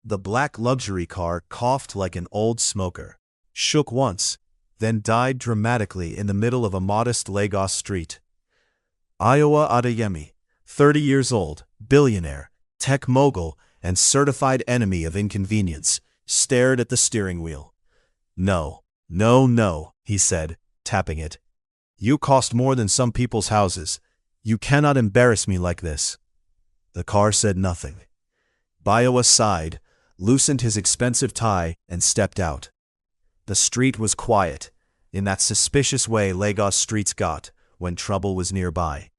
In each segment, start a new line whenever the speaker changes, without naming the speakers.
The black luxury car coughed like an old smoker, shook once, then died dramatically in the middle of a modest Lagos street. Iowa Adeyemi, 30 years old, billionaire, tech mogul, and certified enemy of inconvenience, stared at the steering wheel. "No, no, no," he said, tapping it. "You cost more than some people's houses. You cannot embarrass me like this." The car said nothing. Iowa sighed, loosened his expensive tie, and stepped out. The street was quiet, in that suspicious way Lagos streets got when trouble was nearby.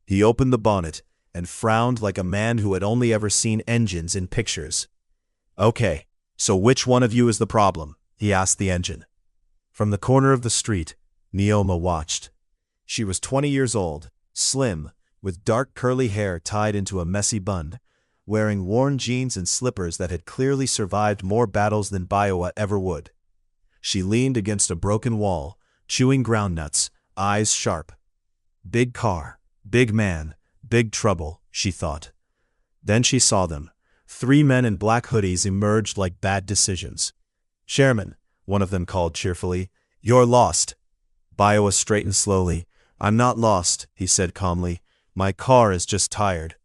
He opened the bonnet and frowned like a man who had only ever seen engines in pictures. "Okay, so which one of you is the problem?" he asked the engine. From the corner of the street, Neoma watched. She was 20 years old, slim, with dark curly hair tied into a messy bun, wearing worn jeans and slippers that had clearly survived more battles than Iowa ever would. She leaned against a broken wall, chewing groundnuts, eyes sharp. Big car, big man, big trouble, she thought. Then she saw them. 3 men in black hoodies emerged like bad decisions. "Chairman," one of them called cheerfully, "you're lost." Iowa straightened slowly. "I'm not lost," he said calmly. "My car is just tired."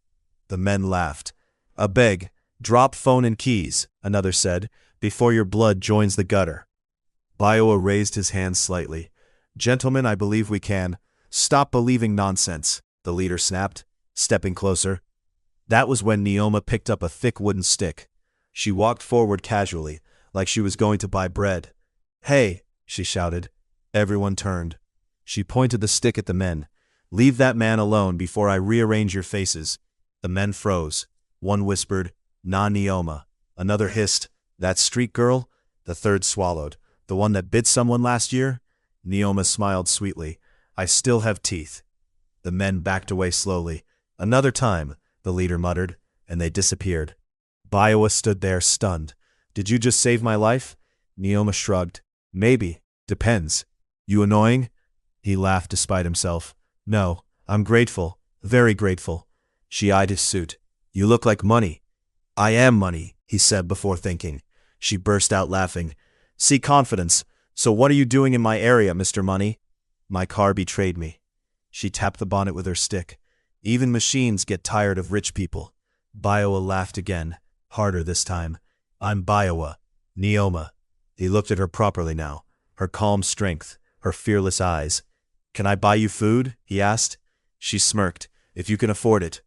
The men laughed. "A beg, drop phone and keys," another said, "before your blood joins the gutter." Iowa raised his hand slightly. "Gentlemen, I believe we can." "Stop believing nonsense," the leader snapped, stepping closer. That was when Neoma picked up a thick wooden stick. She walked forward casually, like she was going to buy bread. "Hey," she shouted. Everyone turned. She pointed the stick at the men. "Leave that man alone before I rearrange your faces." The men froze. One whispered, "Nah, Neoma." Another hissed, "That street girl?" The third swallowed. "The one that bit someone last year?" Neoma smiled sweetly. "I still have teeth." The men backed away slowly. "Another time," the leader muttered, and they disappeared. Iowa stood there, stunned. "Did you just save my life?" Neoma shrugged. "Maybe. Depends. You annoying?" He laughed despite himself. "No, I'm grateful. Very grateful." She eyed his suit. "You look like money." "I am money," he said before thinking. She burst out laughing. "See confidence. So what are you doing in my area, Mr. Money?" "My car betrayed me." She tapped the bonnet with her stick. "Even machines get tired of rich people." Iowa laughed again, harder this time. "I'm Iowa. Neoma." He looked at her properly now, her calm strength, her fearless eyes. "Can I buy you food?" he asked. She smirked. "If you can afford it."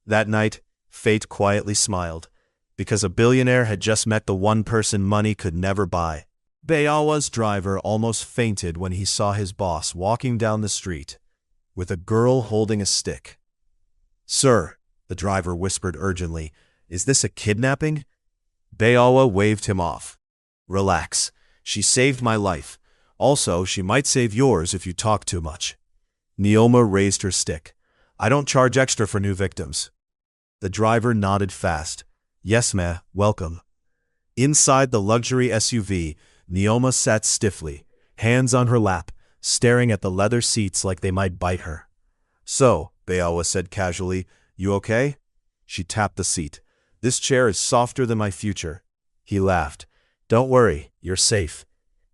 That night, fate quietly smiled, because a billionaire had just met the one person money could never buy. Iowa's driver almost fainted when he saw his boss walking down the street, with a girl holding a stick. "Sir," the driver whispered urgently, "is this a kidnapping?" Iowa waved him off. "Relax. She saved my life. Also, she might save yours if you talk too much." Neoma raised her stick. "I don't charge extra for new victims." The driver nodded fast. "Yes, ma'am, welcome." Inside the luxury SUV, Neoma sat stiffly, hands on her lap, staring at the leather seats like they might bite her. "So," Iowa said casually, "you okay?" She tapped the seat. "This chair is softer than my future." He laughed. "Don't worry, you're safe."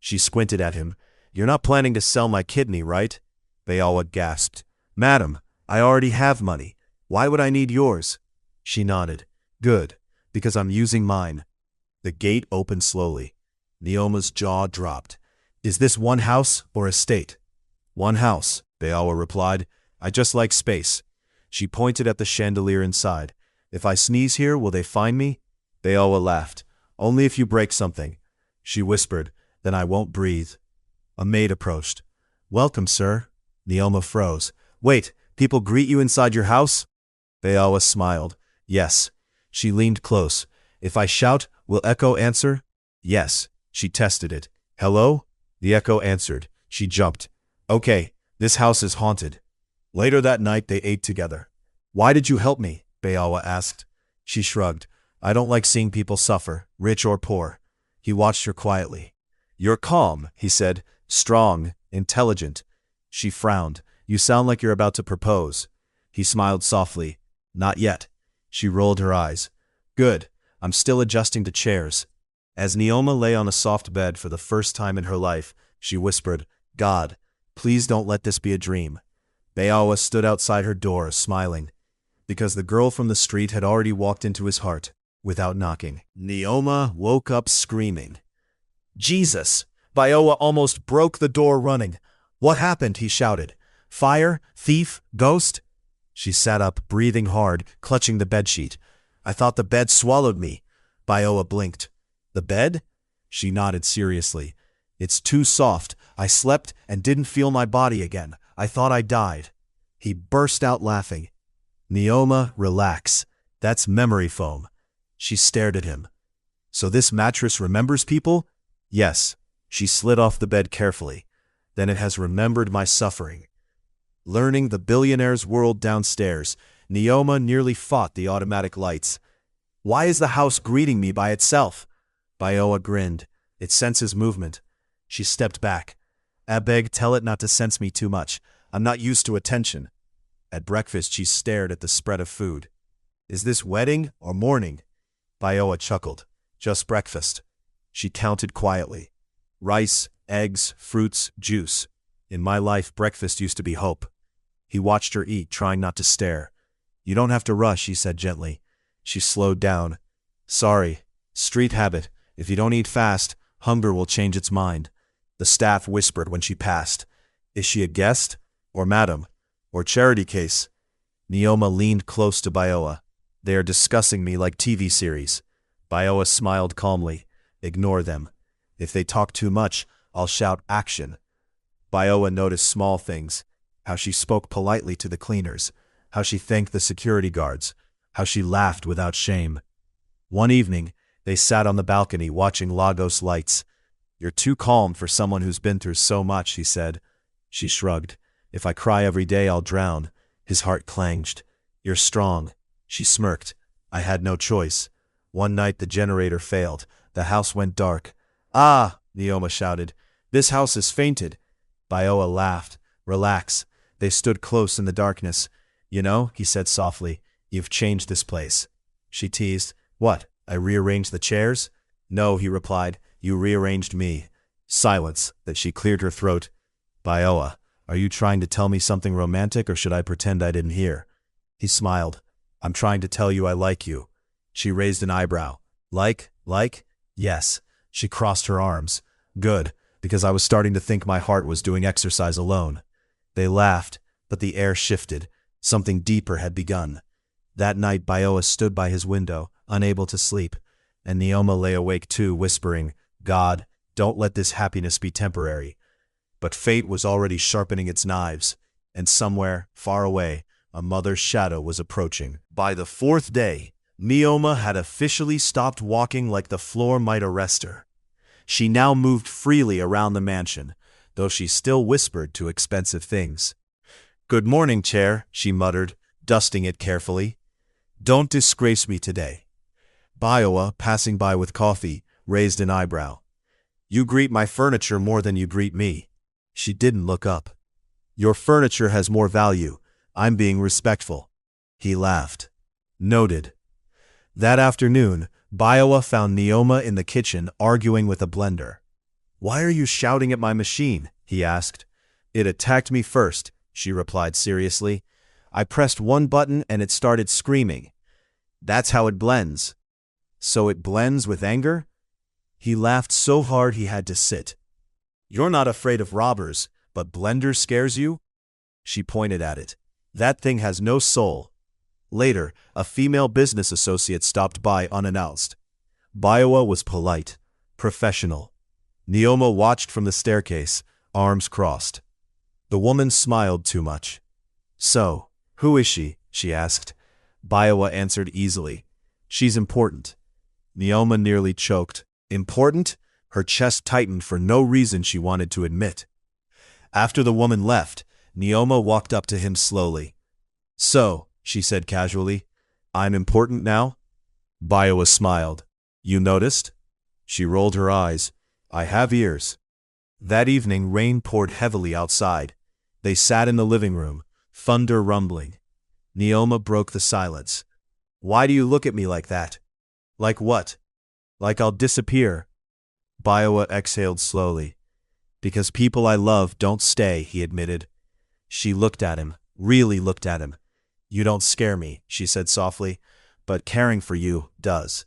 She squinted at him. "You're not planning to sell my kidney, right?" Iowa gasped. "Madam, I already have money. Why would I need yours?" She nodded. "Good, because I'm using mine." The gate opened slowly. Neoma's jaw dropped. "Is this one house or estate?" "One house," Iowa replied. "I just like space." She pointed at the chandelier inside. "If I sneeze here, will they find me?" Iowa laughed. "Only if you break something." She whispered, "Then I won't breathe." A maid approached. "Welcome, sir." Neoma froze. "Wait, people greet you inside your house?" Iowa smiled. "Yes." She leaned close. "If I shout, will echo answer?" "Yes." She tested it. "Hello?" The echo answered. She jumped. "Okay, this house is haunted." Later that night they ate together. "Why did you help me?" Iowa asked. She shrugged. "I don't like seeing people suffer, rich or poor." He watched her quietly. "You're calm," he said. "Strong, intelligent." She frowned. "You sound like you're about to propose." He smiled softly. "Not yet." She rolled her eyes. "Good. I'm still adjusting to chairs. As Neoma lay on a soft bed for the first time in her life, she whispered, God, please don't let this be a dream. Bayawa stood outside her door, smiling, because the girl from the street had already walked into his heart, without knocking. Neoma woke up screaming. Jesus! Bayawa almost broke the door running. What happened? He shouted. Fire? Thief? Ghost? She sat up, breathing hard, clutching the bedsheet. I thought the bed swallowed me. Bayawa blinked. The bed? She nodded seriously. It's too soft. I slept and didn't feel my body again. I thought I died. He burst out laughing. Neoma, relax. That's memory foam. She stared at him. So this mattress remembers people? Yes. She slid off the bed carefully. Then it has remembered my suffering. Learning the billionaire's world downstairs, Neoma nearly fought the automatic lights. Why is the house greeting me by itself? Bayawa grinned. It senses movement. She stepped back. Abeg, tell it not to sense me too much. I'm not used to attention. At breakfast, she stared at the spread of food. Is this wedding or morning? Bayawa chuckled. Just breakfast. She counted quietly. Rice, eggs, fruits, juice. In my life, breakfast used to be hope. He watched her eat, trying not to stare. You don't have to rush, he said gently. She slowed down. Sorry. Street habit. If you don't eat fast, hunger will change its mind. The staff whispered when she passed. Is she a guest? Or madam? Or charity case? Neoma leaned close to Bayawa. They are discussing me like TV series. Bayawa smiled calmly. Ignore them. If they talk too much, I'll shout action. Bayawa noticed small things. How she spoke politely to the cleaners. How she thanked the security guards. How she laughed without shame. One evening, they sat on the balcony watching Lagos lights. You're too calm for someone who's been through so much, he said. She shrugged. If I cry every day, I'll drown. His heart clanged. You're strong. She smirked. I had no choice. One night the generator failed. The house went dark. Ah, Neoma shouted. This house has fainted. Bayawa laughed. Relax. They stood close in the darkness. You know, he said softly, you've changed this place. She teased. What? I rearranged the chairs? No, he replied. You rearranged me. Silence. That she cleared her throat. Bayawa, are you trying to tell me something romantic or should I pretend I didn't hear? He smiled. I'm trying to tell you I like you. She raised an eyebrow. Like? Yes. She crossed her arms. Good, because I was starting to think my heart was doing exercise alone. They laughed, but the air shifted. Something deeper had begun. That night Bayawa stood by his window, unable to sleep, and Neoma lay awake too, whispering, God, don't let this happiness be temporary. But fate was already sharpening its knives, and somewhere, far away, a mother's shadow was approaching. By the fourth day, Neoma had officially stopped walking like the floor might arrest her. She now moved freely around the mansion, though she still whispered to expensive things. Good morning, chair, she muttered, dusting it carefully. Don't disgrace me today. Bayawa, passing by with coffee, raised an eyebrow. You greet my furniture more than you greet me. She didn't look up. Your furniture has more value. I'm being respectful. He laughed. Noted. That afternoon, Bayawa found Neoma in the kitchen arguing with a blender. Why are you shouting at my machine? He asked. It attacked me first, she replied seriously. I pressed one button and it started screaming. That's how it blends. So it blends with anger? He laughed so hard he had to sit. You're not afraid of robbers, but blender scares you? She pointed at it. That thing has no soul. Later, a female business associate stopped by unannounced. Bayawa was polite, professional. Neoma watched from the staircase, arms crossed. The woman smiled too much. So, who is she? She asked. Bayawa answered easily. She's important. Neoma nearly choked. Important? Her chest tightened for no reason she wanted to admit. After the woman left, Neoma walked up to him slowly. So, she said casually, I'm important now? Bayawa smiled. You noticed? She rolled her eyes. I have ears. That evening, rain poured heavily outside. They sat in the living room, thunder rumbling. Neoma broke the silence. Why do you look at me like that? Like what? Like I'll disappear. Biowa exhaled slowly. Because people I love don't stay, he admitted. She looked at him, really looked at him. You don't scare me, she said softly, but caring for you does.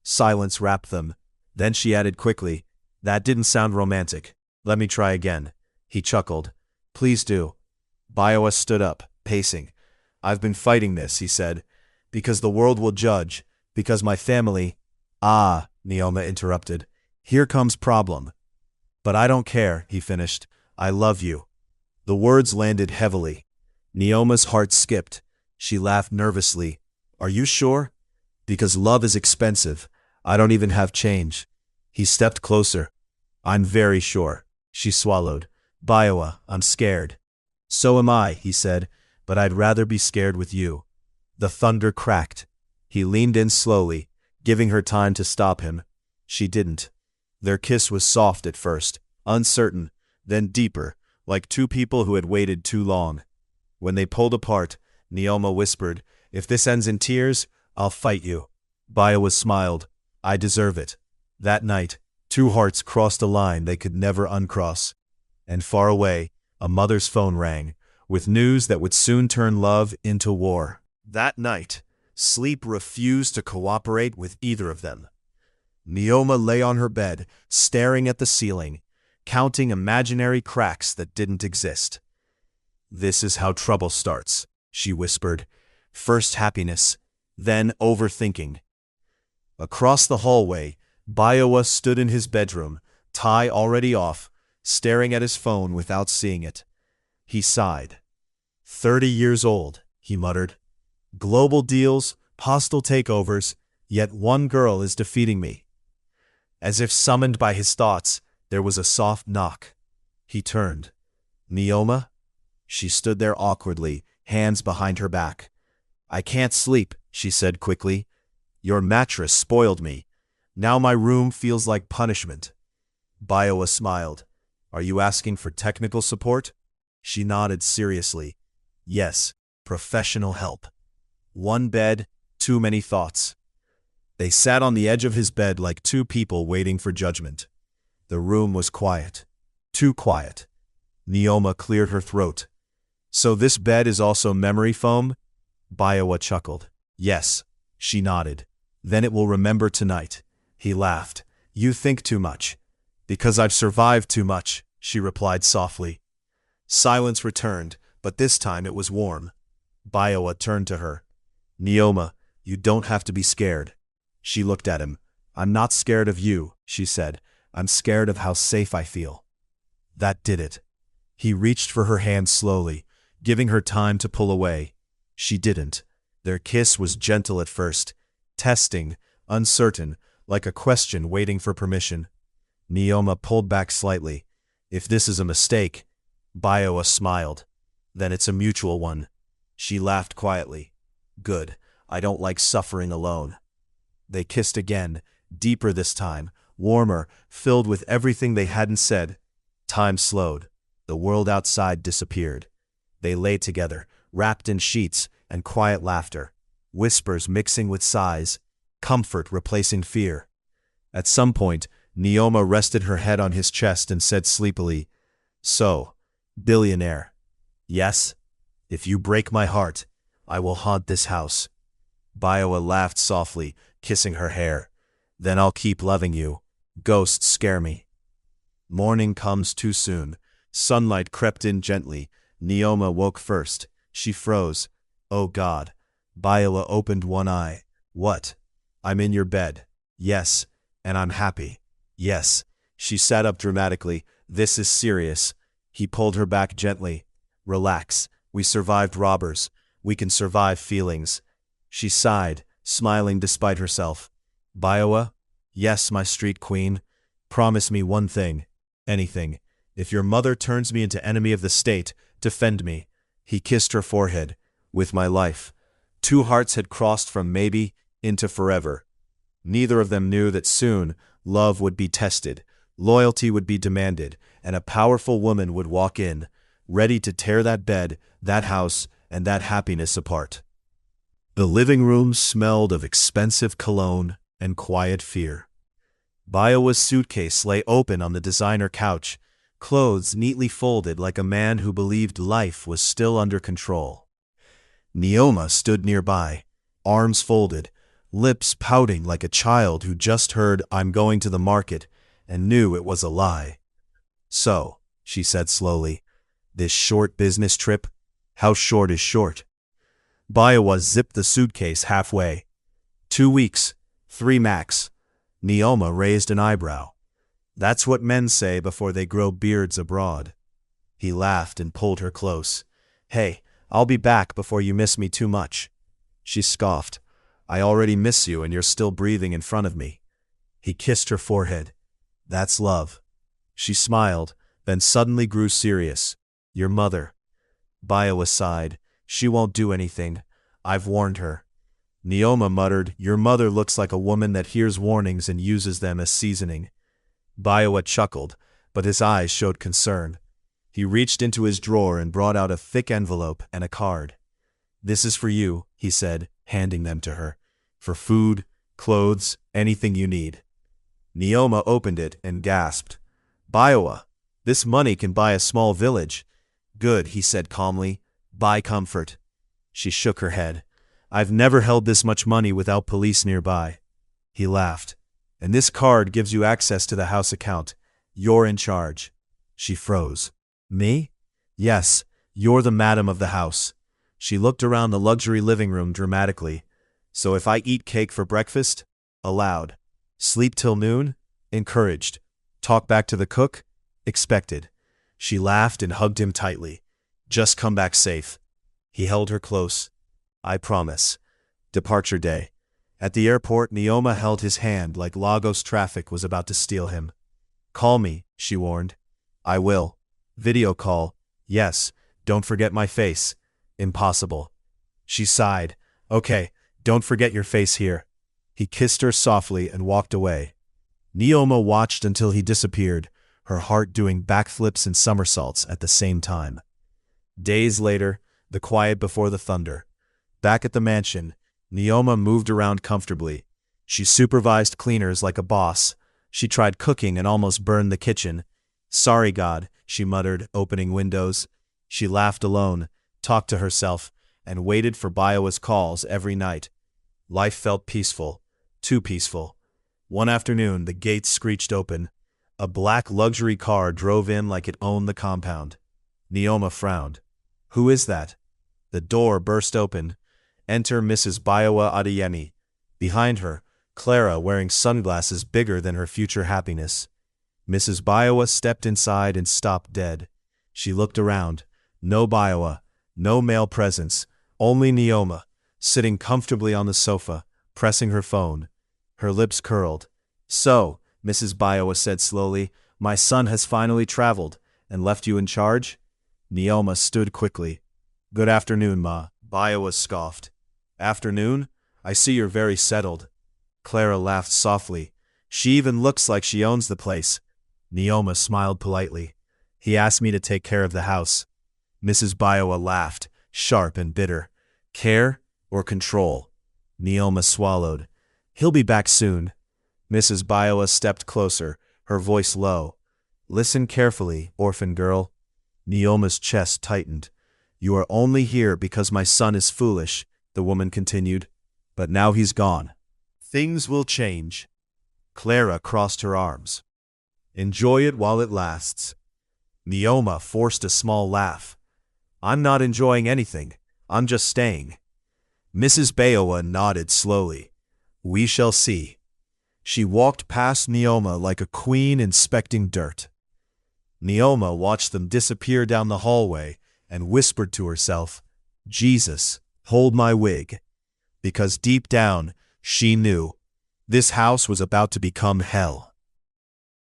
Silence wrapped them. Then she added quickly, that didn't sound romantic. Let me try again. He chuckled. Please do. Biowa stood up, pacing. I've been fighting this, he said, because the world will judge, because my family— Ah, Neoma interrupted. Here comes problem. But I don't care, he finished. I love you. The words landed heavily. Neoma's heart skipped. She laughed nervously. Are you sure? Because love is expensive. I don't even have change. He stepped closer. I'm very sure. She swallowed. Biowa, I'm scared. So am I, he said, but I'd rather be scared with you. The thunder cracked. He leaned in slowly, giving her time to stop him. She didn't. Their kiss was soft at first, uncertain, then deeper, like two people who had waited too long. When they pulled apart, Neoma whispered, If this ends in tears, I'll fight you. Biowa smiled. I deserve it. That night, two hearts crossed a line they could never uncross. And far away, a mother's phone rang, with news that would soon turn love into war. That night, sleep refused to cooperate with either of them. Neoma lay on her bed, staring at the ceiling, counting imaginary cracks that didn't exist. This is how trouble starts, she whispered. First happiness, then overthinking. Across the hallway, Biowa stood in his bedroom, tie already off, staring at his phone without seeing it. He sighed. 30 years old, he muttered. Global deals, hostile takeovers, yet one girl is defeating me. As if summoned by his thoughts, there was a soft knock. He turned. Neoma? She stood there awkwardly, hands behind her back. I can't sleep, she said quickly. Your mattress spoiled me. Now my room feels like punishment. Biowa smiled. Are you asking for technical support? She nodded seriously. Yes, professional help. One bed, too many thoughts. They sat on the edge of his bed like two people waiting for judgment. The room was quiet. Too quiet. Neoma cleared her throat. So this bed is also memory foam? Biowa chuckled. Yes, she nodded. Then it will remember tonight. He laughed. You think too much. Because I've survived too much, she replied softly. Silence returned, but this time it was warm. Biowa turned to her. Neoma, you don't have to be scared. She looked at him. I'm not scared of you, she said. I'm scared of how safe I feel. That did it. He reached for her hand slowly, giving her time to pull away. She didn't. Their kiss was gentle at first, testing, uncertain, like a question waiting for permission. Neoma pulled back slightly. If this is a mistake, Biowa smiled. Then it's a mutual one. She laughed quietly. Good. I don't like suffering alone. They kissed again, deeper this time, warmer, filled with everything they hadn't said. Time slowed. The world outside disappeared. They lay together, wrapped in sheets and quiet laughter, whispers mixing with sighs, comfort replacing fear. At some point, Neoma rested her head on his chest and said sleepily, So, billionaire. Yes? If you break my heart, I will haunt this house. Biowa laughed softly, kissing her hair. Then I'll keep loving you. Ghosts scare me. Morning comes too soon. Sunlight crept in gently. Neoma woke first. She froze. Oh God. Biowa opened one eye. What? I'm in your bed. Yes. And I'm happy. Yes. She sat up dramatically. This is serious. He pulled her back gently. Relax. We survived robbers. We can survive feelings. She sighed, smiling despite herself. Biowa? Yes, my street queen. Promise me one thing. Anything. If your mother turns me into enemy of the state, defend me. He kissed her forehead. With my life. Two hearts had crossed from maybe into forever. Neither of them knew that soon love would be tested, loyalty would be demanded, and a powerful woman would walk in, ready to tear that bed, that house, and that happiness apart. The living room smelled of expensive cologne and quiet fear. Biowa's suitcase lay open on the designer couch, clothes neatly folded like a man who believed life was still under control. Neoma stood nearby, arms folded, lips pouting like a child who just heard "I'm going to the market" and knew it was a lie. "So," she said slowly, "this short business trip? How short is short?" Biowa zipped the suitcase halfway. 2 weeks, 3 max. Neoma raised an eyebrow. "That's what men say before they grow beards abroad." He laughed and pulled her close. "Hey, I'll be back before you miss me too much." She scoffed. "I already miss you and you're still breathing in front of me." He kissed her forehead. "That's love." She smiled, then suddenly grew serious. "Your mother." Biowa sighed. "She won't do anything. I've warned her." Neoma muttered, "Your mother looks like a woman that hears warnings and uses them as seasoning." Biowa chuckled, but his eyes showed concern. He reached into his drawer and brought out a thick envelope and a card. "This is for you," he said, handing them to her. "For food, clothes, anything you need." Neoma opened it and gasped. "Biowa, this money can buy a small village." "Good," he said calmly. "Buy comfort." She shook her head. "I've never held this much money without police nearby." He laughed. "And this card gives you access to the house account. You're in charge." She froze. "Me?" "Yes, you're the madam of the house." She looked around the luxury living room dramatically. "So if I eat cake for breakfast?" Allowed. "Sleep till noon?" Encouraged. "Talk back to the cook?" Expected. She laughed and hugged him tightly. "Just come back safe." He held her close. "I promise." Departure day. At the airport, Neoma held his hand like Lagos traffic was about to steal him. "Call me," she warned. "I will." "Video call." "Yes. Don't forget my face." "Impossible." She sighed. "Okay, don't forget your face here." He kissed her softly and walked away. Neoma watched until he disappeared, her heart doing backflips and somersaults at the same time. Days later, the quiet before the thunder. Back at the mansion, Neoma moved around comfortably. She supervised cleaners like a boss. She tried cooking and almost burned the kitchen. "Sorry, God," she muttered, opening windows. She laughed alone, talked to herself, and waited for Biowa's calls every night. Life felt peaceful, too peaceful. One afternoon, the gates screeched open. A black luxury car drove in like it owned the compound. Neoma frowned. "Who is that?" The door burst open. Enter Mrs. Biowa Adeyemi. Behind her, Clara wearing sunglasses bigger than her future happiness. Mrs. Biowa stepped inside and stopped dead. She looked around. No Biowa, no male presence, only Neoma, sitting comfortably on the sofa, pressing her phone. Her lips curled. "So," Mrs. Biowa said slowly, "my son has finally traveled and left you in charge?" Neoma stood quickly. "Good afternoon, Ma," Biowa scoffed. "Afternoon? I see you're very settled." Clara laughed softly. "She even looks like she owns the place." Neoma smiled politely. "He asked me to take care of the house." Mrs. Biowa laughed, sharp and bitter. "Care or control?" Neoma swallowed. "He'll be back soon." Mrs. Biowa stepped closer, her voice low. "Listen carefully, orphan girl." Neoma's chest tightened. "You are only here because my son is foolish," the woman continued. "But now he's gone. Things will change." Clara crossed her arms. "Enjoy it while it lasts." Neoma forced a small laugh. "I'm not enjoying anything. I'm just staying." Mrs. Biowa nodded slowly. "We shall see." She walked past Neoma like a queen inspecting dirt. Neoma watched them disappear down the hallway and whispered to herself, "Jesus, hold my wig." Because deep down, she knew this house was about to become hell.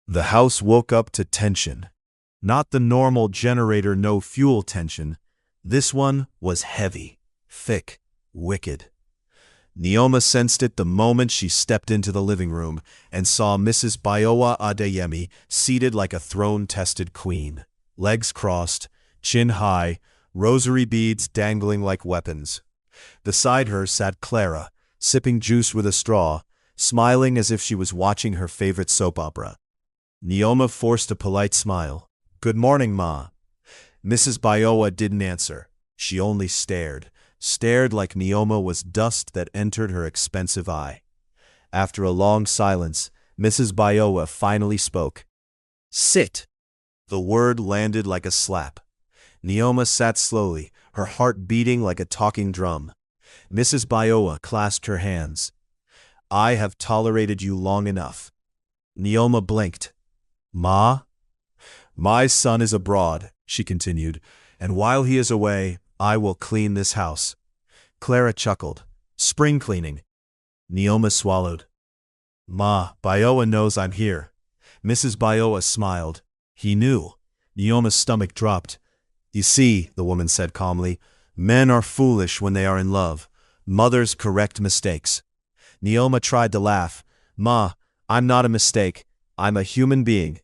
The house woke up to tension. Not the normal generator no fuel tension. This one was heavy, thick, wicked. Neoma sensed it the moment she stepped into the living room and saw Mrs. Biowa Adeyemi seated like a throne-tested queen. Legs crossed, chin high, rosary beads dangling like weapons. Beside her sat Clara, sipping juice with a straw, smiling as if she was watching her favorite soap opera. Neoma forced a polite smile. "Good morning, Ma." Mrs. Biowa didn't answer. She only stared like Neoma was dust that entered her expensive eye. After a long silence, Mrs. Biowa finally spoke. "Sit." The word landed like a slap. Neoma sat slowly, her heart beating like a talking drum. Mrs. Biowa clasped her hands. "I have tolerated you long enough." Neoma blinked. "Ma?" "My son is abroad," she continued, "and while he is away, I will clean this house." Clara chuckled. "Spring cleaning." Neoma swallowed. "Ma, Biowa knows I'm here." Mrs. Biowa smiled. "He knew." Neoma's stomach dropped. "You see," the woman said calmly, "men are foolish when they are in love. Mothers correct mistakes." Neoma tried to laugh. "Ma, I'm not a mistake. I'm a human being."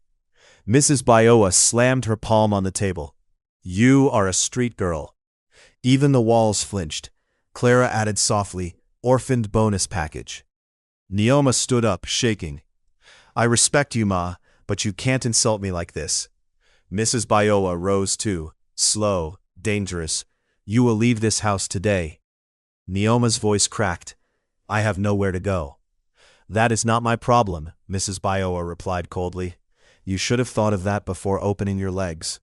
Mrs. Biowa slammed her palm on the table. "You are a street girl." Even the walls flinched. Clara added softly, "Orphaned bonus package." Neoma stood up, shaking. "I respect you, Ma, but you can't insult me like this." Mrs. Biowa rose too, slow, dangerous. "You will leave this house today." Neoma's voice cracked. "I have nowhere to go." "That is not my problem," Mrs. Biowa replied coldly. "You should have thought of that before opening your legs."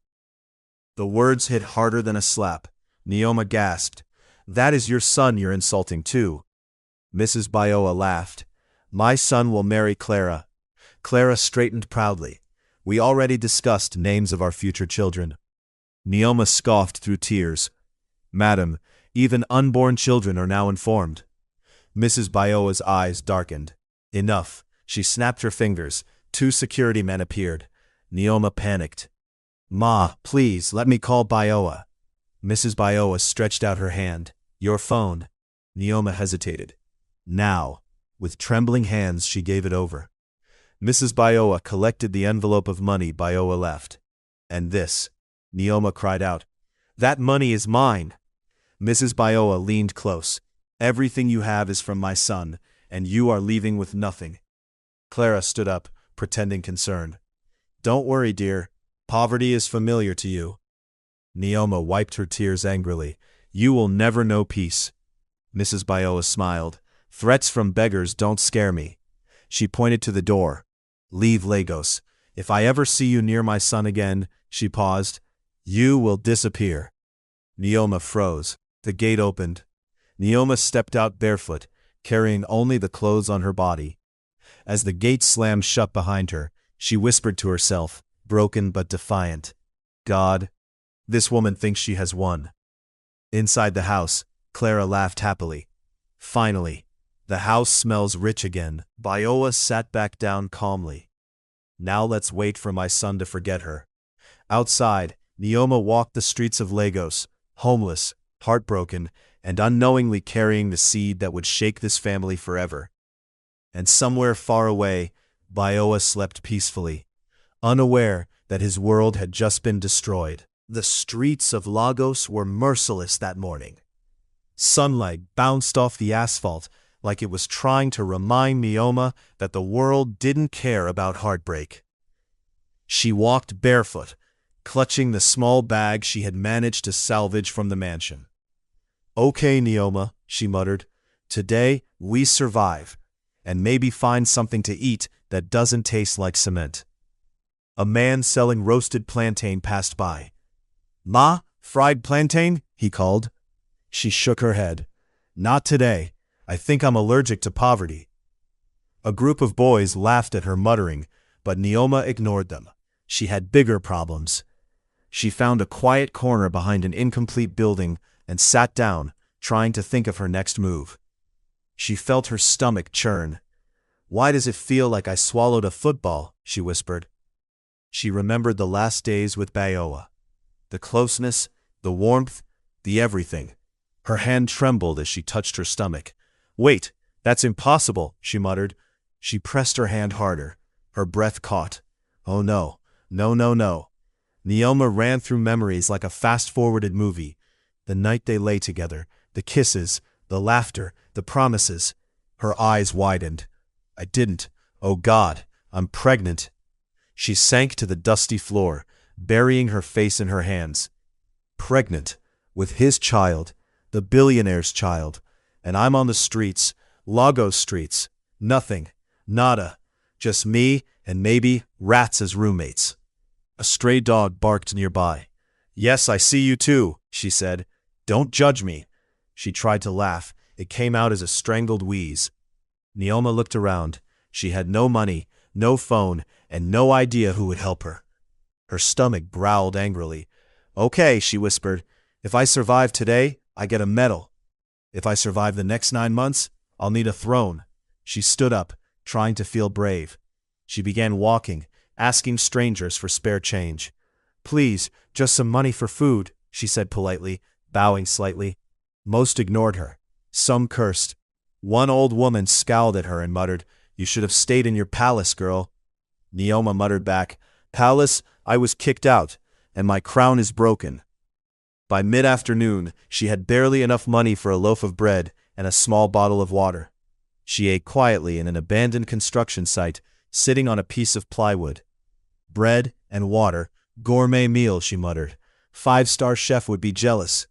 The words hit harder than a slap. Neoma gasped. "That is your son you're insulting too." Mrs. Biowa laughed. "My son will marry Clara." Clara straightened proudly. "We already discussed names of our future children." Neoma scoffed through tears. "Madam, even unborn children are now informed." Mrs. Biowa's eyes darkened. "Enough." She snapped her fingers. 2 security men appeared. Neoma panicked. "Ma, please, let me call Biowa." Mrs. Biowa stretched out her hand. "Your phone." Neoma hesitated. "Now." With trembling hands, she gave it over. Mrs. Biowa collected the envelope of money Biowa left. "And this," Neoma cried out. "That money is mine." Mrs. Biowa leaned close. "Everything you have is from my son, and you are leaving with nothing." Clara stood up, pretending concerned. "Don't worry, dear. Poverty is familiar to you." Neoma wiped her tears angrily. "You will never know peace." Mrs. Biowa smiled. "Threats from beggars don't scare me." She pointed to the door. "Leave Lagos. If I ever see you near my son again," she paused, "you will disappear." Neoma froze. The gate opened. Neoma stepped out barefoot, carrying only the clothes on her body. As the gate slammed shut behind her, she whispered to herself, broken but defiant, "God, this woman thinks she has won." Inside the house, Clara laughed happily. "Finally, the house smells rich again." Biowa sat back down calmly. "Now let's wait for my son to forget her." Outside, Neoma walked the streets of Lagos, homeless, heartbroken, and unknowingly carrying the seed that would shake this family forever. And somewhere far away, Biowa slept peacefully, unaware that his world had just been destroyed. The streets of Lagos were merciless that morning. Sunlight bounced off the asphalt like it was trying to remind Neoma that the world didn't care about heartbreak. She walked barefoot, clutching the small bag she had managed to salvage from the mansion. "Okay, Neoma," she muttered, "today we survive, and maybe find something to eat that doesn't taste like cement." A man selling roasted plantain passed by. "Ma, fried plantain?" he called. She shook her head. "Not today. I think I'm allergic to poverty." A group of boys laughed at her muttering, but Neoma ignored them. She had bigger problems. She found a quiet corner behind an incomplete building and sat down, trying to think of her next move. She felt her stomach churn. "Why does it feel like I swallowed a football?" she whispered. She remembered the last days with Biowa. The closeness, the warmth, the everything. Her hand trembled as she touched her stomach. "Wait, that's impossible," she muttered. She pressed her hand harder. Her breath caught. "Oh no, no, no, no." Neoma ran through memories like a fast-forwarded movie. The night they lay together, the kisses, the laughter, the promises. Her eyes widened. I didn't. Oh God, I'm pregnant. She sank to the dusty floor, burying her face in her hands. Pregnant, with his child, the billionaire's child, and I'm on the streets, Lagos streets. Nothing, nada, just me and maybe rats as roommates. A stray dog barked nearby. Yes, I see you too, she said. Don't judge me. She tried to laugh. It came out as a strangled wheeze. Neoma looked around. She had no money, no phone, and no idea who would help her. Her stomach growled angrily. Okay, she whispered. If I survive today, I get a medal. If I survive the next 9 months, I'll need a throne. She stood up, trying to feel brave. She began walking, asking strangers for spare change. Please, just some money for food, she said politely, bowing slightly. Most ignored her. Some cursed. One old woman scowled at her and muttered, You should have stayed in your palace, girl. Neoma muttered back, Palace, I was kicked out, and my crown is broken. By mid-afternoon, she had barely enough money for a loaf of bread and a small bottle of water. She ate quietly in an abandoned construction site, sitting on a piece of plywood. Bread and water, gourmet meal, she muttered. 5-star chef would be jealous.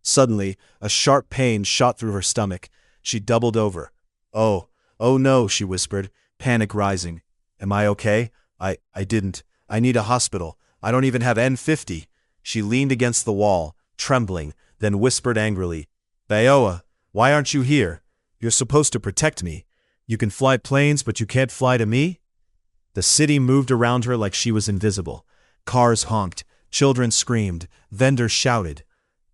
Suddenly, a sharp pain shot through her stomach. She doubled over. Oh no, she whispered, panic rising. Am I okay? I didn't. I need a hospital. I don't even have N50. She leaned against the wall, trembling, then whispered angrily, Bayoa, why aren't you here? You're supposed to protect me. You can fly planes, but you can't fly to me? The city moved around her like she was invisible. Cars honked, children screamed, vendors shouted.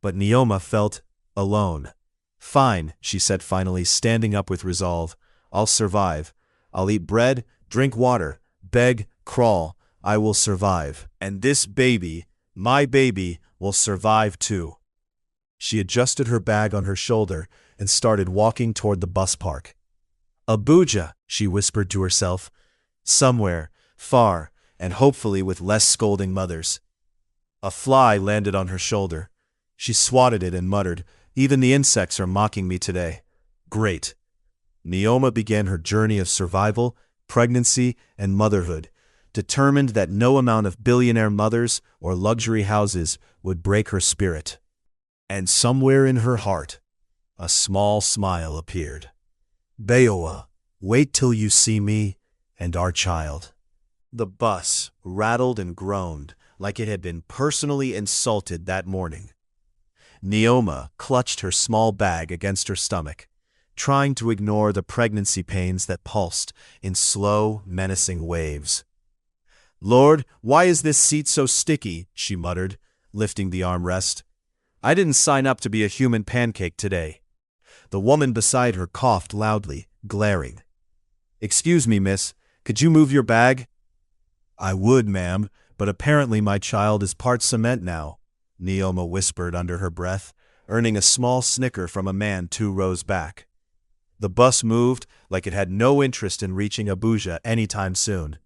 But Neoma felt alone. Fine, she said finally, standing up with resolve. I'll survive. I'll eat bread, drink water, beg, crawl. I will survive. And this baby, my baby, will survive too. She adjusted her bag on her shoulder and started walking toward the bus park. Abuja, she whispered to herself. Somewhere, far, and hopefully with less scolding mothers. A fly landed on her shoulder. She swatted it and muttered, Even the insects are mocking me today. Great. Neoma began her journey of survival, pregnancy, and motherhood, determined that no amount of billionaire mothers or luxury houses would break her spirit. And somewhere in her heart, a small smile appeared. Bayoa, wait till you see me and our child. The bus rattled and groaned like it had been personally insulted that morning. Neoma clutched her small bag against her stomach, trying to ignore the pregnancy pains that pulsed in slow, menacing waves. Lord, why is this seat so sticky? She muttered, lifting the armrest. I didn't sign up to be a human pancake today. The woman beside her coughed loudly, glaring. Excuse me, miss, could you move your bag? I would, ma'am, but apparently my child is part cement now, Neoma whispered under her breath, earning a small snicker from a man 2 rows back. The bus moved like it had no interest in reaching Abuja anytime soon.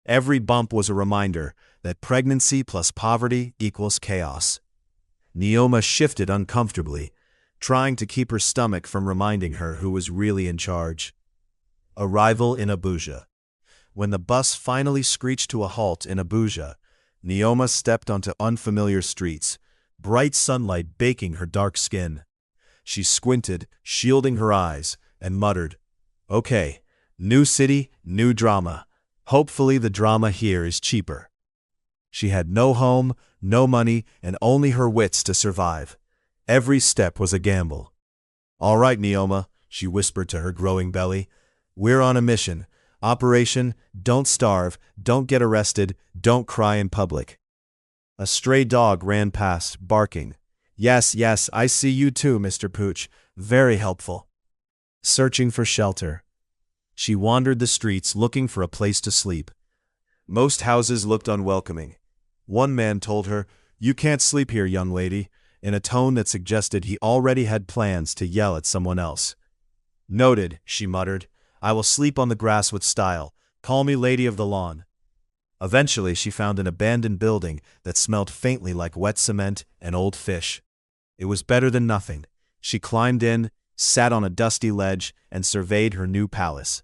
Every bump was a reminder that pregnancy plus poverty equals chaos. Neoma shifted uncomfortably, trying to keep her stomach from reminding her who was really in charge. Arrival in Abuja. When the bus finally screeched to a halt in Abuja, Neoma stepped onto unfamiliar streets, bright sunlight baking her dark skin. She squinted, shielding her eyes, and muttered, Okay, new city, new drama. Hopefully the drama here is cheaper. She had no home, no money, and only her wits to survive. Every step was a gamble. All right, Neoma, she whispered to her growing belly. We're on a mission. Operation, don't starve, don't get arrested, don't cry in public. A stray dog ran past, barking. Yes, I see you too, Mr. Pooch. Very helpful. Searching for shelter. She wandered the streets looking for a place to sleep. Most houses looked unwelcoming. One man told her, You can't sleep here, young lady, in a tone that suggested he already had plans to yell at someone else. Noted, she muttered. I will sleep on the grass with style. Call me Lady of the Lawn. Eventually, she found an abandoned building that smelled faintly like wet cement and old fish. It was better than nothing. She climbed in, sat on a dusty ledge, and surveyed her new palace.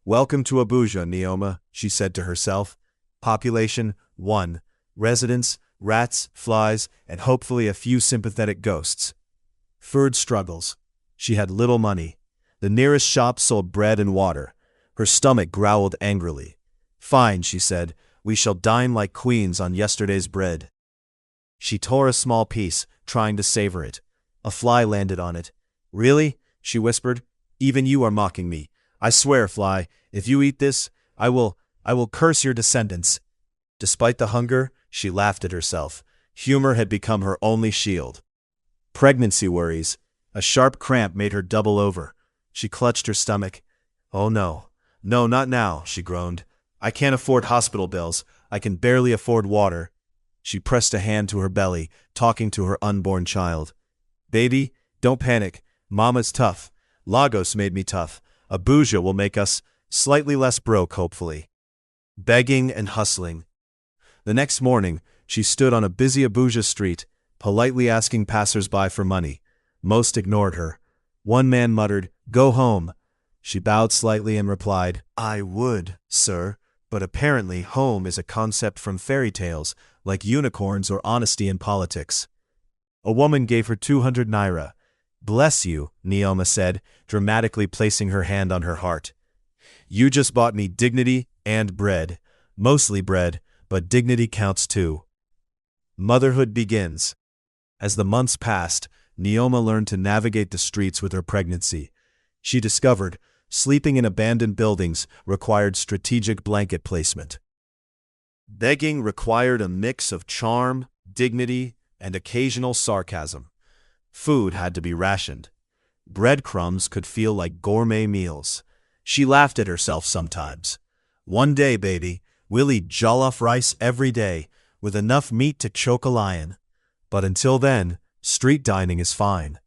Welcome to Abuja, Neoma, she said to herself. Population 1. Residents, rats, flies, and hopefully a few sympathetic ghosts. Food struggles. She had little money. The nearest shop sold bread and water. Her stomach growled angrily. Fine, she said, we shall dine like queens on yesterday's bread. She tore a small piece, trying to savor it. A fly landed on it. Really? She whispered. Even you are mocking me. I swear, fly, if you eat this, I will curse your descendants. Despite the hunger, she laughed at herself. Humor had become her only shield. Pregnancy worries. A sharp cramp made her double over. She clutched her stomach. Oh no. No, not now, she groaned. I can't afford hospital bills. I can barely afford water. She pressed a hand to her belly, talking to her unborn child. Baby, don't panic. Mama's tough. Lagos made me tough. Abuja will make us slightly less broke, hopefully. Begging and hustling. The next morning, she stood on a busy Abuja street, politely asking passers-by for money. Most ignored her. One man muttered, "Go home." She bowed slightly and replied, "I would, sir, but apparently home is a concept from fairy tales, like unicorns or honesty in politics." A woman gave her 200 naira. "Bless you," Neoma said, dramatically placing her hand on her heart. "You just bought me dignity and bread. Mostly bread, but dignity counts too." Motherhood begins. As the months passed, Neoma learned to navigate the streets with her pregnancy. She discovered sleeping in abandoned buildings required strategic blanket placement. Begging required a mix of charm, dignity, and occasional sarcasm. Food had to be rationed. Breadcrumbs could feel like gourmet meals. She laughed at herself sometimes. "One day, baby, we'll eat jollof rice every day, with enough meat to choke a lion. But until then, street dining is fine."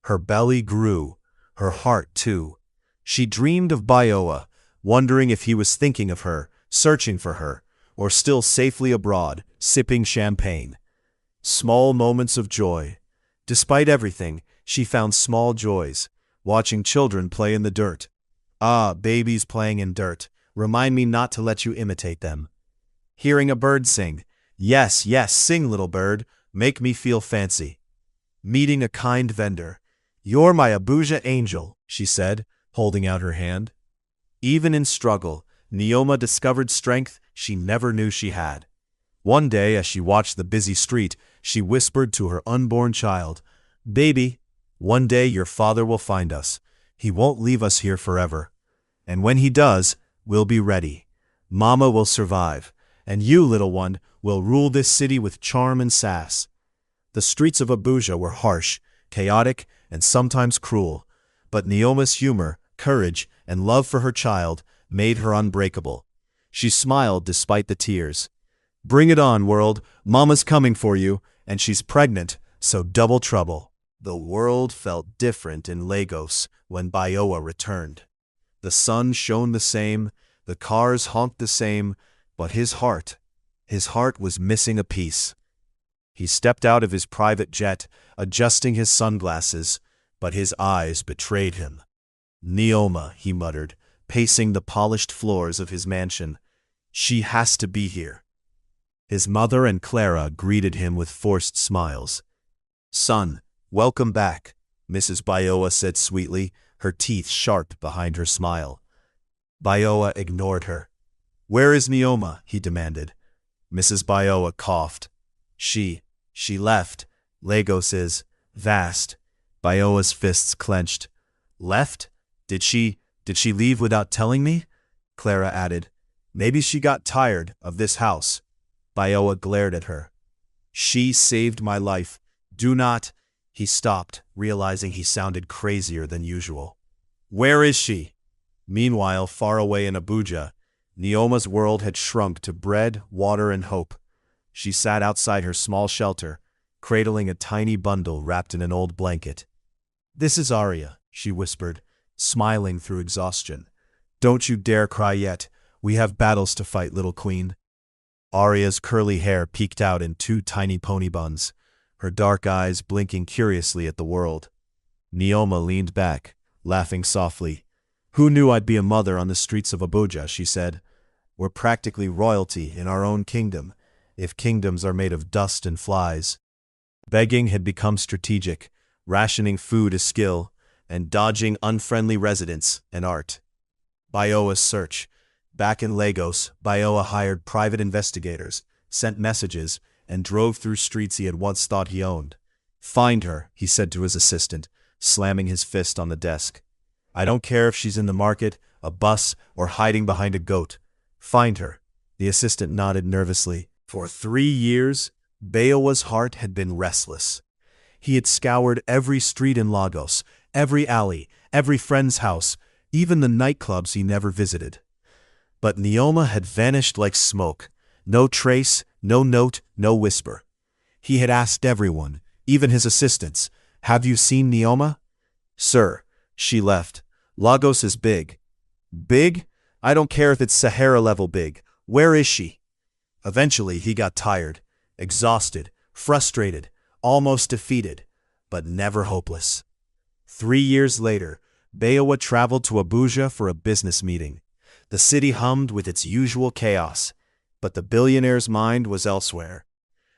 Her belly grew, her heart too. She dreamed of Bioa, wondering if he was thinking of her, searching for her, or still safely abroad, sipping champagne. Small moments of joy. Despite everything, she found small joys, watching children play in the dirt. Ah, babies playing in dirt, remind me not to let you imitate them. Hearing a bird sing. Yes, yes, sing, little bird, make me feel fancy. Meeting a kind vendor. "You're my Abuja angel," she said, holding out her hand. Even in struggle, Neoma discovered strength she never knew she had. One day, as she watched the busy street, she whispered to her unborn child, "Baby, one day your father will find us. He won't leave us here forever. And when he does, we'll be ready. Mama will survive, and you, little one, will rule this city with charm and sass." The streets of Abuja were harsh, chaotic, and sometimes cruel, but Neoma's humor, courage, and love for her child made her unbreakable. She smiled despite the tears. "Bring it on, world. Mama's coming for you, and she's pregnant, so double trouble." The world felt different in Lagos when Bioa returned. The sun shone the same, the cars honked the same, but his heart was missing a piece. He stepped out of his private jet, adjusting his sunglasses, but his eyes betrayed him. "Neoma," he muttered, pacing the polished floors of his mansion. "She has to be here." His mother and Clara greeted him with forced smiles. "Son, welcome back," Mrs. Bioa said sweetly, her teeth sharp behind her smile. Bioa ignored her. "Where is Neoma?" he demanded. Mrs. Bioa coughed. She left. Lagos is vast." Bioa's fists clenched. "Left? Did she leave without telling me?" Clara added. "Maybe she got tired of this house." Bioa glared at her. "She saved my life. Do not—" He stopped, realizing he sounded crazier than usual. "Where is she?" Meanwhile, far away in Abuja, Neoma's world had shrunk to bread, water, and hope. She sat outside her small shelter, cradling a tiny bundle wrapped in an old blanket. "This is Arya," she whispered, smiling through exhaustion. "Don't you dare cry yet. We have battles to fight, little queen." Arya's curly hair peeked out in two tiny pony buns, her dark eyes blinking curiously at the world. Neoma leaned back, laughing softly. Who knew I'd be a mother on the streets of Abuja, she said. We're practically royalty in our own kingdom, if kingdoms are made of dust and flies. Begging had become strategic, rationing food a skill, and dodging unfriendly residents an art. Bayoa's search. Back in Lagos, Bayoa hired private investigators, sent messages, and drove through streets he had once thought he owned. Find her, he said to his assistant, slamming his fist on the desk. I don't care if she's in the market, a bus, or hiding behind a goat. Find her. The assistant nodded nervously. For 3 years, Bayoa's heart had been restless. He had scoured every street in Lagos, every alley, every friend's house, even the nightclubs he never visited. But Neoma had vanished like smoke. No trace, no note, no whisper. He had asked everyone, even his assistants, "Have you seen Neoma?" "Sir, she left. Lagos is big." "Big? I don't care if it's Sahara-level big. Where is she?" Eventually, he got tired, exhausted, frustrated, almost defeated, but never hopeless. 3 years later, Bayoa traveled to Abuja for a business meeting. The city hummed with its usual chaos, but the billionaire's mind was elsewhere.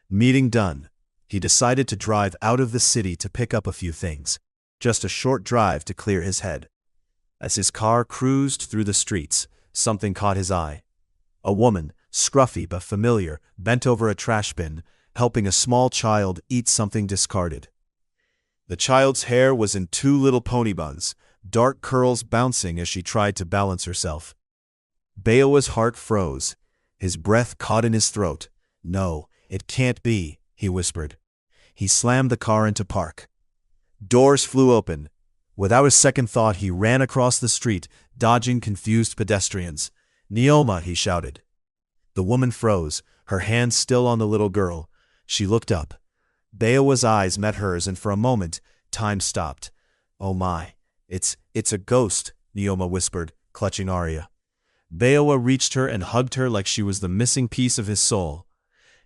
Meeting done, he decided to drive out of the city to pick up a few things, just a short drive to clear his head. As his car cruised through the streets, something caught his eye. A woman, scruffy but familiar, bent over a trash bin, helping a small child eat something discarded. The child's hair was in 2 little pony buns, dark curls bouncing as she tried to balance herself. Bayoa's heart froze. His breath caught in his throat. "No, it can't be," he whispered. He slammed the car into park. Doors flew open. Without a second thought, he ran across the street, dodging confused pedestrians. "Neoma," he shouted. The woman froze, her hand still on the little girl. She looked up. Bayoa's eyes met hers, and for a moment, time stopped. "Oh my, it's a ghost," Neoma whispered, clutching Arya. Bayoa reached her and hugged her like she was the missing piece of his soul.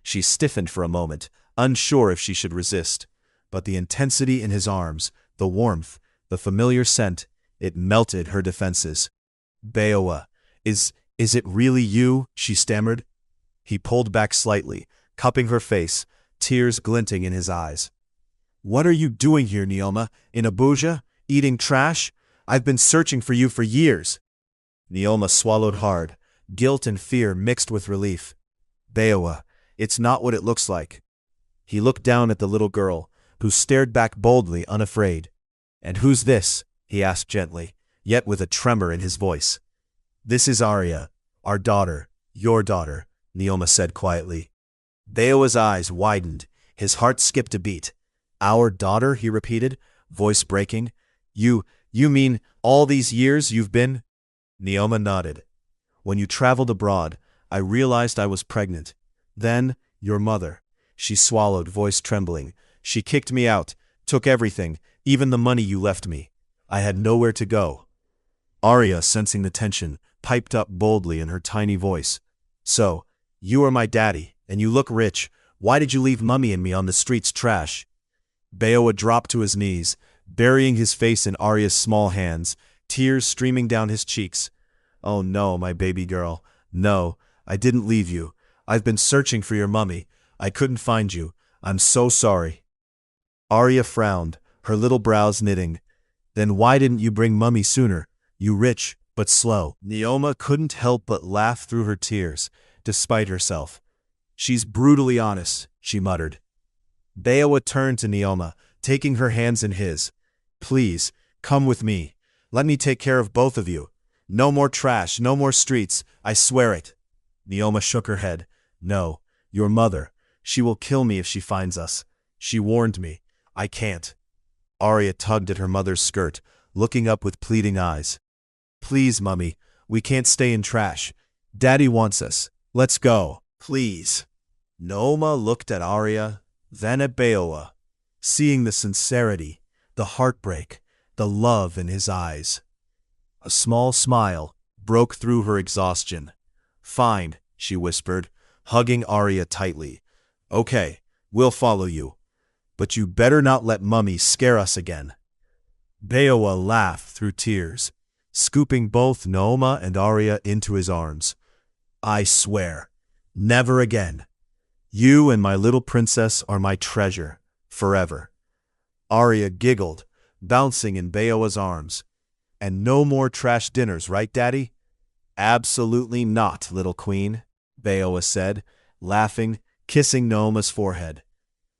She stiffened for a moment, unsure if she should resist. But the intensity in his arms, the warmth, the familiar scent, it melted her defenses. "Bayoa, is it really you?" she stammered. He pulled back slightly, cupping her face, tears glinting in his eyes. "What are you doing here, Neoma? In Abuja? Eating trash? I've been searching for you for years." Neoma swallowed hard, guilt and fear mixed with relief. "Bayoa, it's not what it looks like." He looked down at the little girl, who stared back boldly, unafraid. "And who's this?" he asked gently, yet with a tremor in his voice. "This is Arya, our daughter, your daughter," Neoma said quietly. Bayoa's eyes widened, his heart skipped a beat. "Our daughter," he repeated, voice breaking. You mean all these years you've been—" Neoma nodded. "When you traveled abroad, I realized I was pregnant. Then, your mother." She swallowed, voice trembling. "She kicked me out, took everything, even the money you left me. I had nowhere to go." Arya, sensing the tension, piped up boldly in her tiny voice. "So, you are my daddy, and you look rich. Why did you leave Mummy and me on the streets trash?" Bayoa dropped to his knees, burying his face in Arya's small hands, tears streaming down his cheeks. "Oh no, my baby girl. No, I didn't leave you. I've been searching for your mummy. I couldn't find you. I'm so sorry." Arya frowned, her little brows knitting. "Then why didn't you bring Mummy sooner? You rich, but slow." Neoma couldn't help but laugh through her tears, despite herself. "She's brutally honest," she muttered. Bayoa turned to Neoma, taking her hands in his. "Please, come with me. Let me take care of both of you. No more trash, no more streets, I swear it." Neoma shook her head. "No, your mother. She will kill me if she finds us. She warned me. I can't." Arya tugged at her mother's skirt, looking up with pleading eyes. "Please, Mummy, we can't stay in trash. Daddy wants us. Let's go. Please." Neoma looked at Arya, then at Bayoa, seeing the sincerity, the heartbreak, the love in his eyes. A small smile broke through her exhaustion. "Fine," she whispered, hugging Arya tightly. "Okay, we'll follow you. But you better not let Mummy scare us again." Bayoa laughed through tears. scooping both Naoma and Arya into his arms. "I swear, never again. You and my little princess are my treasure, forever." Arya giggled, bouncing in Beowa's arms. "And no more trash dinners, right, Daddy?" "Absolutely not, little queen," Beowa said, laughing, kissing Naoma's forehead.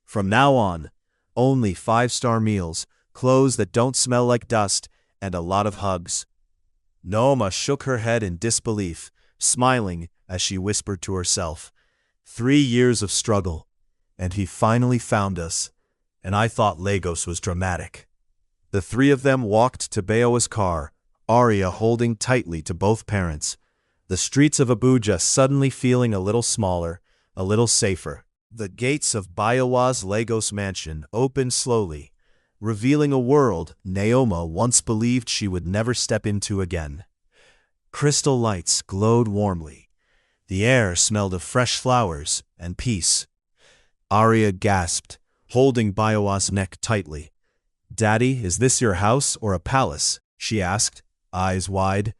"From now on, only 5-star meals, clothes that don't smell like dust, and a lot of hugs." Naoma shook her head in disbelief, smiling as she whispered to herself, 3 years of struggle, and he finally found us, and I thought Lagos was dramatic." The three of them walked to Beowa's car, Arya holding tightly to both parents, the streets of Abuja suddenly feeling a little smaller, a little safer. The gates of Beowa's Lagos mansion opened slowly, revealing a world Naoma once believed she would never step into again. Crystal lights glowed warmly. The air smelled of fresh flowers and peace. Arya gasped, holding Beowa's neck tightly. "Daddy, is this your house or a palace?" she asked, eyes wide.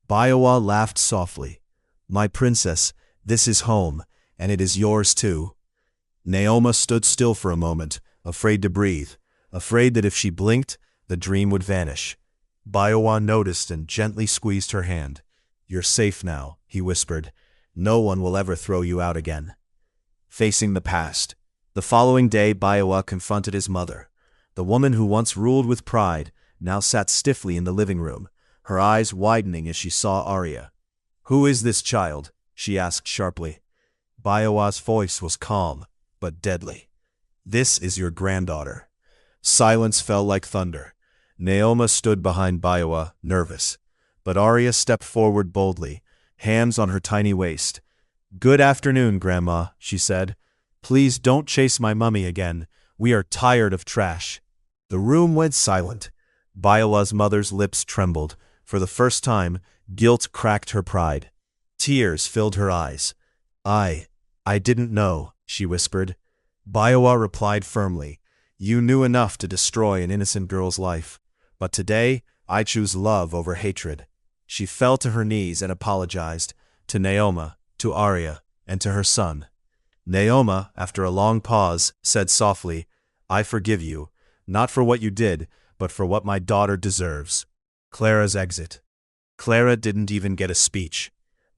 Beowa laughed softly. "My princess, this is home, and it is yours too." Naoma stood still for a moment, afraid to breathe, afraid that if she blinked, the dream would vanish. Beowa noticed and gently squeezed her hand. "You're safe now," he whispered. "No one will ever throw you out again." Facing the past. The following day, Beowa confronted his mother. The woman who once ruled with pride now sat stiffly in the living room, her eyes widening as she saw Arya. "Who is this child?" she asked sharply. Beowa's voice was calm, but deadly. "This is your granddaughter." Silence fell like thunder. Naoma stood behind Beowa, nervous. But Arya stepped forward boldly, hands on her tiny waist. "Good afternoon, Grandma," she said. "Please don't chase my mummy again. We are tired of trash." The room went silent. Beowa's mother's lips trembled. For the first time, guilt cracked her pride. Tears filled her eyes. I didn't know," she whispered. Beowa replied firmly, "You knew enough to destroy an innocent girl's life. But today, I choose love over hatred." She fell to her knees and apologized, to Naoma, to Arya, and to her son. Naoma, after a long pause, said softly, "I forgive you, not for what you did, but for what my daughter deserves." Clara's exit. Clara didn't even get a speech.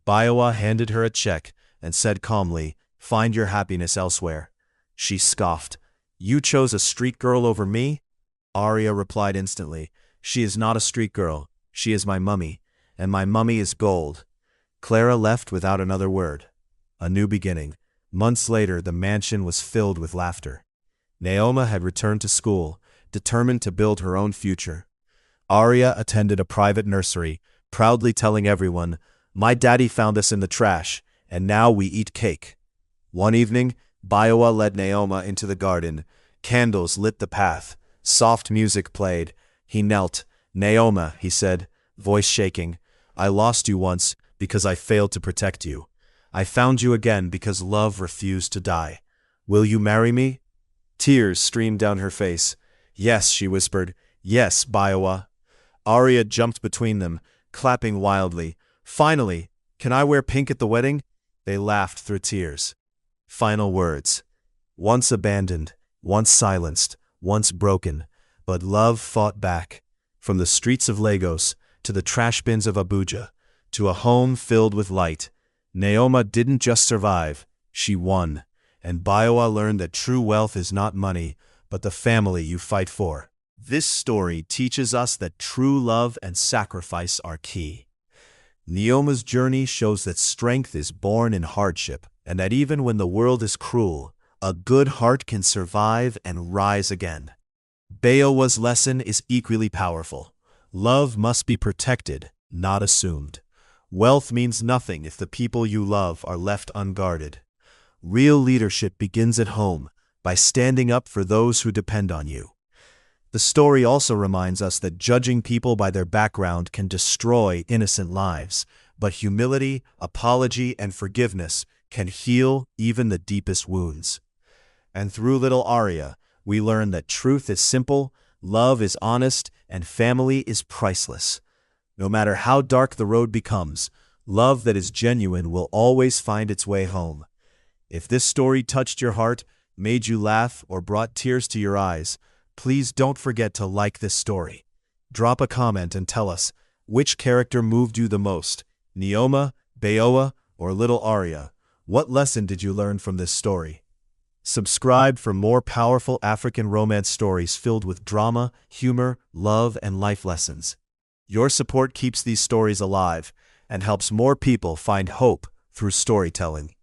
Beowa handed her a check and said calmly, "Find your happiness elsewhere." She scoffed. "You chose a street girl over me?" Arya replied instantly, "She is not a street girl. She is my mummy, and my mummy is gold." Clara left without another word. A new beginning. Months later, the mansion was filled with laughter. Naoma had returned to school, determined to build her own future. Arya attended a private nursery, proudly telling everyone, "My daddy found us in the trash, and now we eat cake." One evening, Beowa led Naoma into the garden. Candles lit the path. Soft music played. He knelt. "Naoma," he said, voice shaking, "I lost you once because I failed to protect you. I found you again because love refused to die. Will you marry me?" Tears streamed down her face. "Yes," she whispered. "Yes, Beowa." Arya jumped between them, clapping wildly. "Finally! Can I wear pink at the wedding?" They laughed through tears. Final words. Once abandoned, once silenced, once broken, but love fought back. From the streets of Lagos to the trash bins of Abuja, to a home filled with light, Naoma didn't just survive, she won. And Beowa learned that true wealth is not money, but the family you fight for. This story teaches us that true love and sacrifice are key. Naoma's journey shows that strength is born in hardship, and that even when the world is cruel, a good heart can survive and rise again. Beowa's lesson is equally powerful. Love must be protected, not assumed. Wealth means nothing if the people you love are left unguarded. Real leadership begins at home, by standing up for those who depend on you. The story also reminds us that judging people by their background can destroy innocent lives, but humility, apology, and forgiveness can heal even the deepest wounds. And through little Arya, we learn that truth is simple, love is honest, and family is priceless. No matter how dark the road becomes, love that is genuine will always find its way home. If this story touched your heart, made you laugh, or brought tears to your eyes, please don't forget to like this story. Drop a comment and tell us, which character moved you the most? Neoma, Beoa, or little Arya? What lesson did you learn from this story? Subscribe for more powerful African romance stories filled with drama, humor, love, and life lessons. Your support keeps these stories alive and helps more people find hope through storytelling.